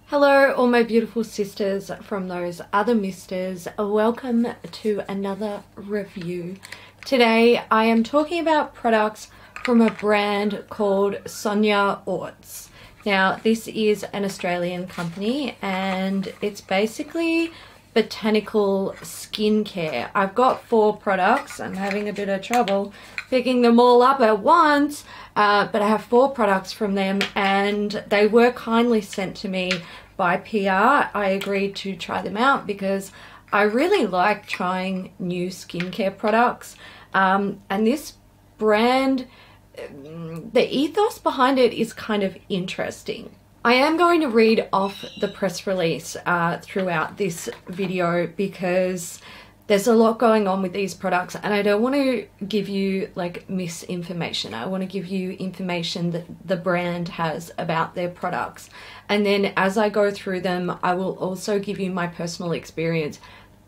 Hello all my beautiful sisters from those other misters. Welcome to another review. Today I am talking about products from a brand called Sonia Orts. Now this is an Australian company and it's basically botanical skincare. I've got 4 products. I'm having a bit of trouble picking them all up at once, but I have 4 products from them and they were kindly sent to me by PR. I agreed to try them out because I really like trying new skincare products, and this brand, the ethos behind it is kind of interesting. I am going to read off the press release throughout this video because there's a lot going on with these products and I don't want to give you like misinformation. I want to give you information that the brand has about their products, and then as I go through them I will also give you my personal experience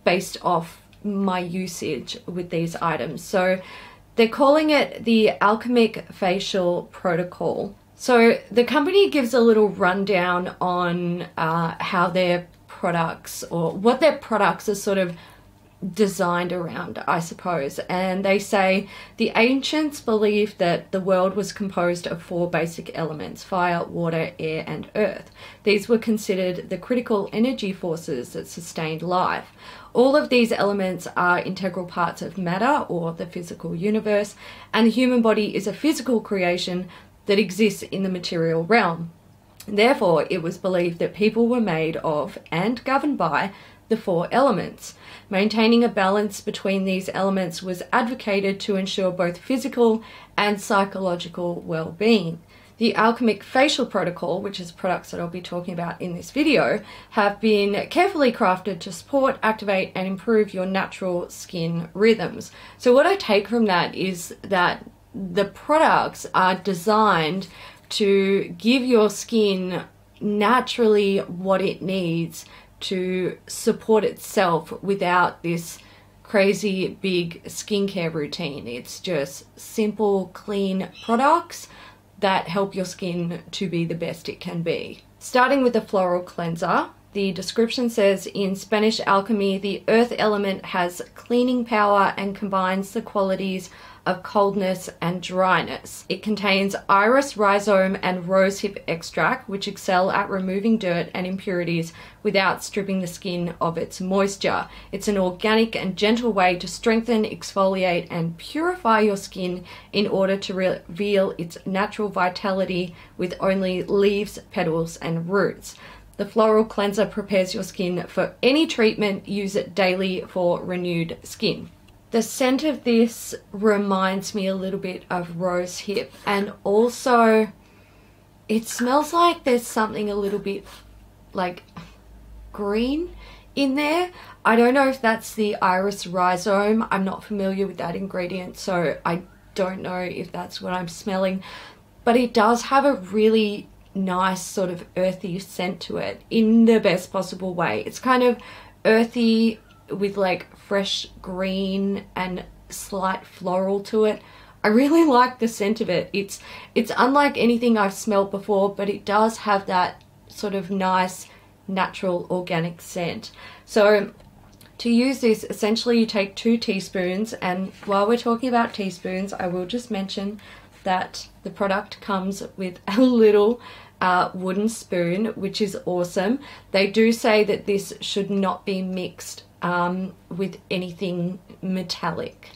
based off my usage with these items. So they're calling it the Alchemic facial protocol. So the company gives a little rundown on how their products, or what their products are sort of designed around, I suppose. And they say the ancients believed that the world was composed of 4 basic elements: fire, water, air, and earth. These were considered the critical energy forces that sustained life. All of these elements are integral parts of matter, or the physical universe, and the human body is a physical creation that exists in the material realm. Therefore, it was believed that people were made of and governed by the 4 elements. Maintaining a balance between these elements was advocated to ensure both physical and psychological well-being. The Alchemic facial protocol, which is products that I'll be talking about in this video, have been carefully crafted to support, activate, and improve your natural skin rhythms. So what I take from that is that the products are designed to give your skin naturally what it needs to support itself without this crazy big skincare routine. It's just simple, clean products that help your skin to be the best it can be. Starting with the Floral Cleanser, the description says, in Spanish alchemy, the earth element has cleaning power and combines the qualities of coldness and dryness. It contains iris rhizome and rosehip extract, which excel at removing dirt and impurities without stripping the skin of its moisture. It's an organic and gentle way to strengthen, exfoliate, and purify your skin in order to reveal its natural vitality with only leaves, petals, and roots. The Floral Cleanser prepares your skin for any treatment. Use it daily for renewed skin. The scent of this reminds me a little bit of rosehip, and also it smells like there's something a little bit like green in there. I don't know if that's the iris rhizome. I'm not familiar with that ingredient, so I don't know if that's what I'm smelling, but it does have a really nice sort of earthy scent to it in the best possible way. It's kind of earthy with like fresh green and slight floral to it. I really like the scent of it. It's unlike anything I've smelled before, but it does have that sort of nice natural organic scent. So to use this, essentially you take 2 teaspoons, and while we're talking about teaspoons, I will just mention that the product comes with a little wooden spoon, which is awesome. They do say that this should not be mixed with anything metallic,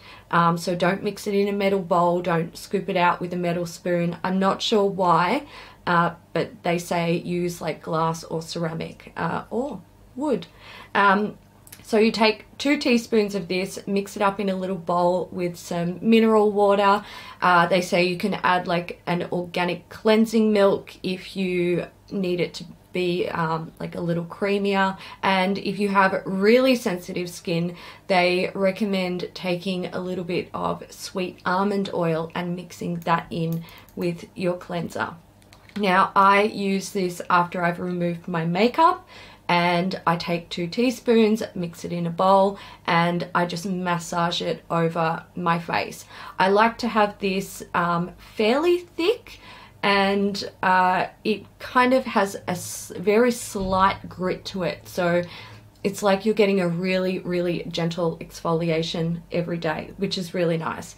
so don't mix it in a metal bowl, don't scoop it out with a metal spoon. I'm not sure why, but they say use like glass or ceramic or wood. So you take 2 teaspoons of this, mix it up in a little bowl with some mineral water. They say you can add like an organic cleansing milk if you need it to be like a little creamier, and if you have really sensitive skin, they recommend taking a little bit of sweet almond oil and mixing that in with your cleanser. Now I use this after I've removed my makeup, and I take 2 teaspoons, mix it in a bowl, and I just massage it over my face. I like to have this fairly thick and it kind of has a very slight grit to it, so it's like you're getting a really gentle exfoliation every day, which is really nice.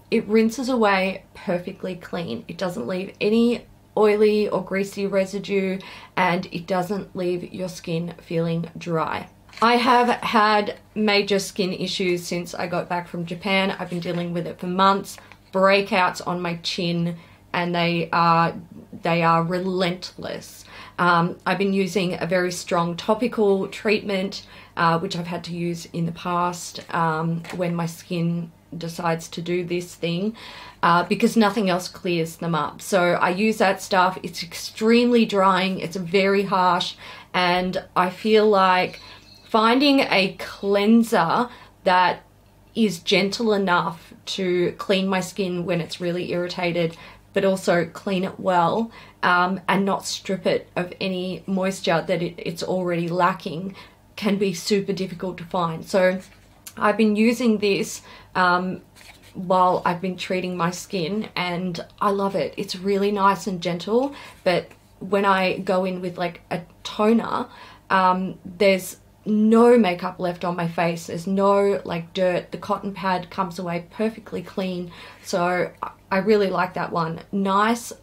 It rinses away perfectly clean. It doesn't leave any oily or greasy residue, and it doesn't leave your skin feeling dry. I have had major skin issues since I got back from Japan. I've been dealing with it for months. Breakouts on my chin, and they are relentless. I've been using a very strong topical treatment, which I've had to use in the past when my skin decides to do this thing, because nothing else clears them up. So I use that stuff. It's extremely drying. It's very harsh, and I feel like finding a cleanser that is gentle enough to clean my skin when it's really irritated, but also clean it well, and not strip it of any moisture that it's already lacking, can be super difficult to find. So I've been using this while I've been treating my skin, and I love it. It's really nice and gentle, but when I go in with like a toner, there's no makeup left on my face. There's no like dirt. The cotton pad comes away perfectly clean. So I really like that one. Nice,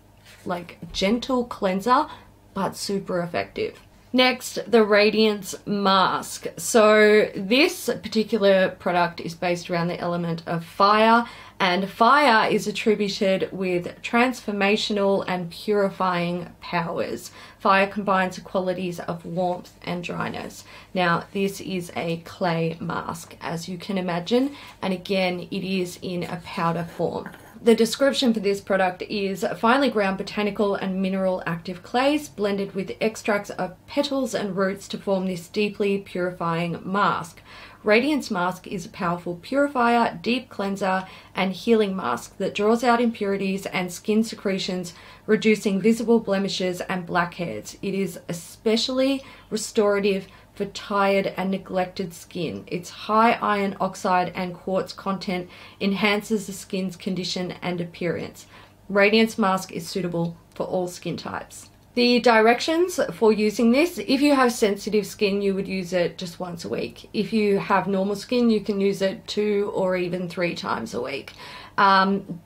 like gentle cleanser, but super effective. Next, the Radiance Mask. So this particular product is based around the element of fire, and fire is attributed with transformational and purifying powers. Fire combines the qualities of warmth and dryness. Now, this is a clay mask, as you can imagine, and again, it is in a powder form. The description for this product is finely ground botanical and mineral active clays blended with extracts of petals and roots to form this deeply purifying mask. Radiance Mask is a powerful purifier, deep cleanser, and healing mask that draws out impurities and skin secretions, reducing visible blemishes and blackheads. It is especially restorative for tired and neglected skin. Its high iron oxide and quartz content enhances the skin's condition and appearance. Radiance Mask is suitable for all skin types. The directions for using this: if you have sensitive skin, you would use it just once a week. If you have normal skin, you can use it 2 or even 3 times a week.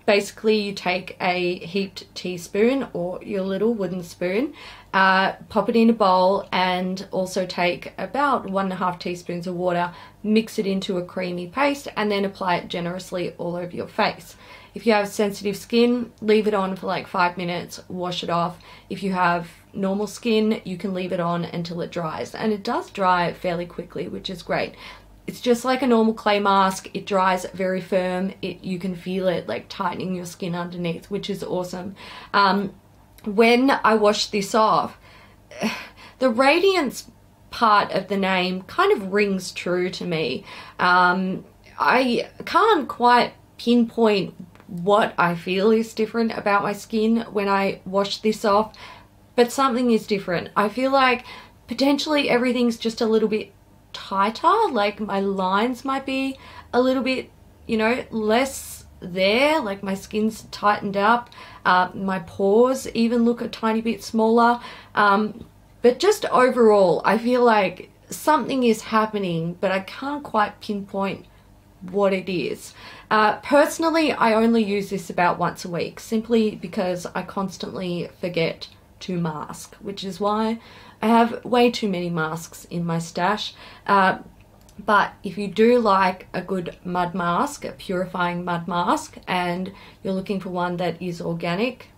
Basically, you take a heaped teaspoon or your little wooden spoon, pop it in a bowl, and also take about 1.5 teaspoons of water, mix it into a creamy paste, and then apply it generously all over your face. If you have sensitive skin, leave it on for like 5 minutes, wash it off. If you have normal skin, you can leave it on until it dries, and it does dry fairly quickly, which is great. It's just like a normal clay mask. It dries very firm. You can feel it like tightening your skin underneath, which is awesome. When I washed this off, the radiance part of the name kind of rings true to me. I can't quite pinpoint what I feel is different about my skin when I wash this off, but something is different. I feel like potentially everything's just a little bit tighter, like my lines might be a little bit, you know, less there, like my skin's tightened up. My pores even look a tiny bit smaller, but just overall I feel like something is happening, but I can't quite pinpoint what it is. Personally, I only use this about once a week, simply because I constantly forget to mask, which is why I have way too many masks in my stash. But if you do like a good mud mask, a purifying mud mask, and you're looking for one that is organic,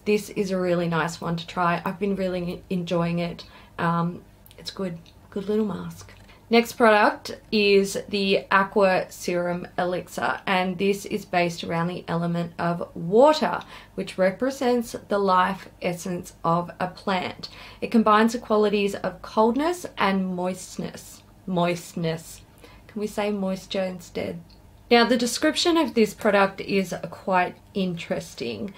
this is a really nice one to try. I've been really enjoying it. It's good little mask. Next product is the Aqua Serum Elixir, and this is based around the element of water, which represents the life essence of a plant. It combines the qualities of coldness and moistness. Can we say moisture instead? Now, the description of this product is quite interesting.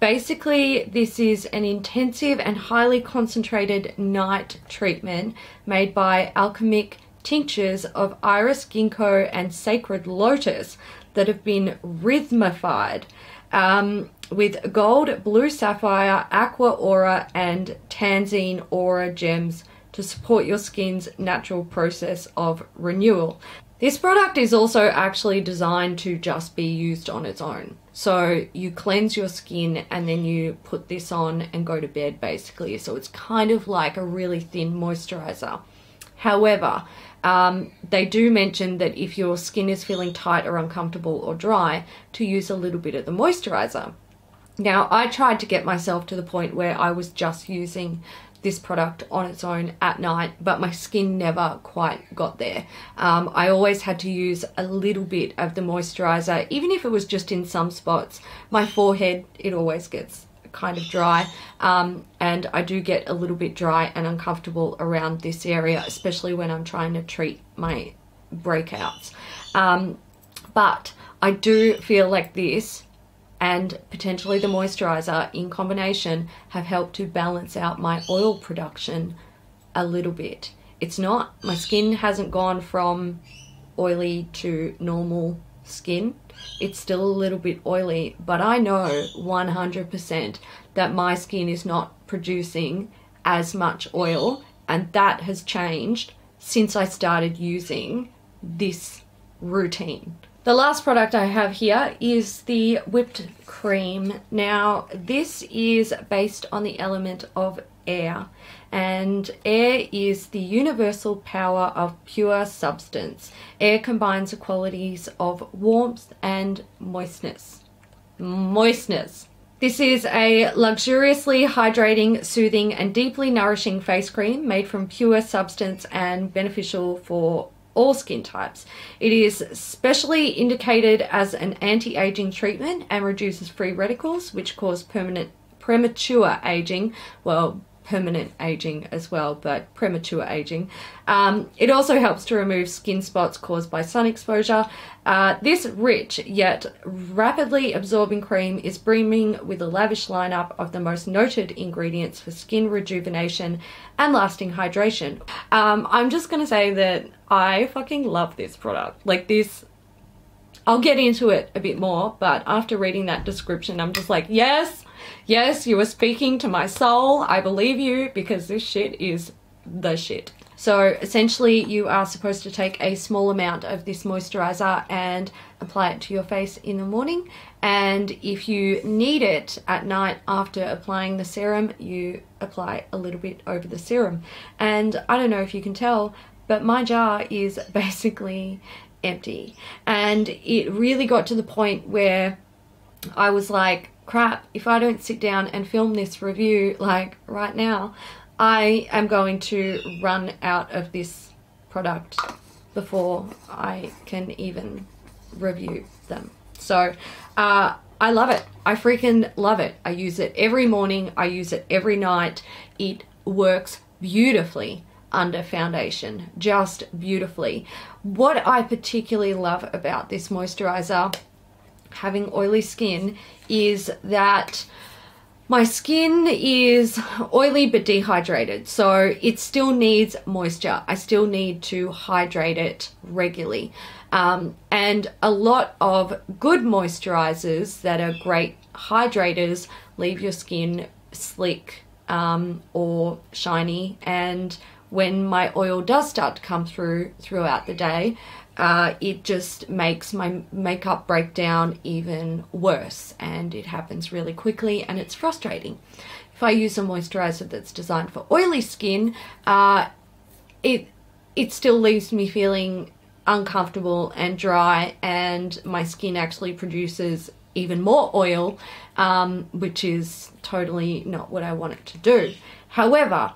Basically, this is an intensive and highly concentrated night treatment made by Alchemic tinctures of iris, ginkgo, and sacred lotus that have been rhythmified. with gold, blue sapphire, aqua aura, and tanzine aura gems to support your skin's natural process of renewal. This product is also actually designed to just be used on its own. So you cleanse your skin and then you put this on and go to bed basically. So it's kind of like a really thin moisturizer. However, they do mention that if your skin is feeling tight or uncomfortable or dry, to use a little bit of the moisturizer. Now, I tried to get myself to the point where I was just using this product on its own at night, but my skin never quite got there. I always had to use a little bit of the moisturizer, even if it was just in some spots. My forehead, it always gets kind of dry, and I do get a little bit dry and uncomfortable around this area, especially when I'm trying to treat my breakouts. But I do feel like this and potentially the moisturizer in combination have helped to balance out my oil production a little bit. It's not, my skin hasn't gone from oily to normal skin. It's still a little bit oily, but I know 100% that my skin is not producing as much oil, and that has changed since I started using this routine. The last product I have here is the whipped cream. Now, this is based on the element of air, and air is the universal power of pure substance. Air combines the qualities of warmth and moistness. This is a luxuriously hydrating, soothing, and deeply nourishing face cream made from pure substance and beneficial for all skin types. It is specially indicated as an anti-aging treatment and reduces free radicals, which cause premature aging. Well, permanent aging as well, but premature aging. It also helps to remove skin spots caused by sun exposure. This rich yet rapidly absorbing cream is brimming with a lavish lineup of the most noted ingredients for skin rejuvenation and lasting hydration. I'm just gonna say that I fucking love this product. Like this, I'll get into it a bit more, but after reading that description, I'm just like, yes, yes, you are speaking to my soul. I believe you, because this shit is the shit. So essentially you are supposed to take a small amount of this moisturizer and apply it to your face in the morning. And if you need it at night after applying the serum, you apply a little bit over the serum. And I don't know if you can tell, but my jar is basically empty. And it really got to the point where I was like, crap, if I don't sit down and film this review like right now, I am going to run out of this product before I can even review them. So I love it. I freaking love it. I use it every morning. I use it every night. It works beautifully under foundation, just beautifully. What I particularly love about this moisturizer, having oily skin, is that my skin is oily but dehydrated, so it still needs moisture. I still need to hydrate it regularly. And a lot of good moisturizers that are great hydrators leave your skin slick or shiny, and when my oil does start to come throughout the day, it just makes my makeup break down even worse, and it happens really quickly and it's frustrating. If I use a moisturizer that's designed for oily skin, it still leaves me feeling uncomfortable and dry, and my skin actually produces even more oil, which is totally not what I want it to do. However,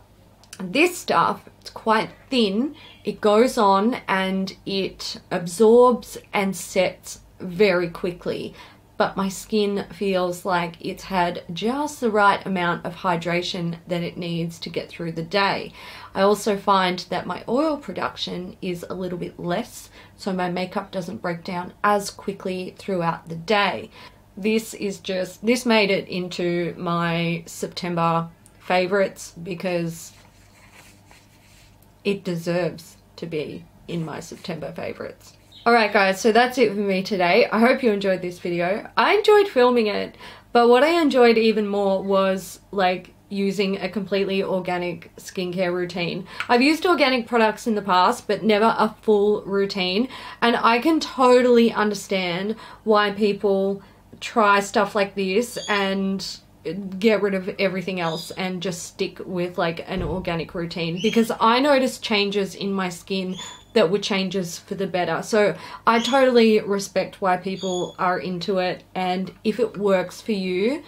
this stuff, it's quite thin, it goes on and it absorbs and sets very quickly, but my skin feels like it's had just the right amount of hydration that it needs to get through the day. I also find that my oil production is a little bit less, so my makeup doesn't break down as quickly throughout the day. This made it into my September favorites because it deserves to be in my September favorites. Alright guys, so that's it for me today. I hope you enjoyed this video. I enjoyed filming it, but what I enjoyed even more was like using a completely organic skincare routine. I've used organic products in the past, but never a full routine, and I can totally understand why people try stuff like this and get rid of everything else and just stick with like an organic routine, because I noticed changes in my skin that were changes for the better. So I totally respect why people are into it, and if it works for you,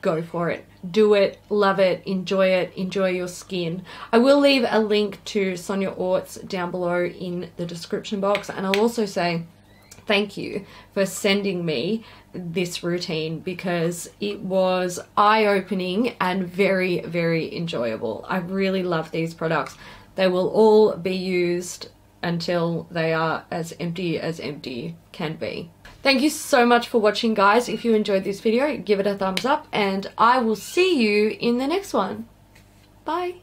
go for it. Do it, love it, enjoy your skin. I will leave a link to Sonia Orts down below in the description box, and I'll also say thank you for sending me this routine, because it was eye-opening and very, very enjoyable. I really love these products. They will all be used until they are as empty can be. Thank you so much for watching, guys. If you enjoyed this video, give it a thumbs up, and I will see you in the next one. Bye.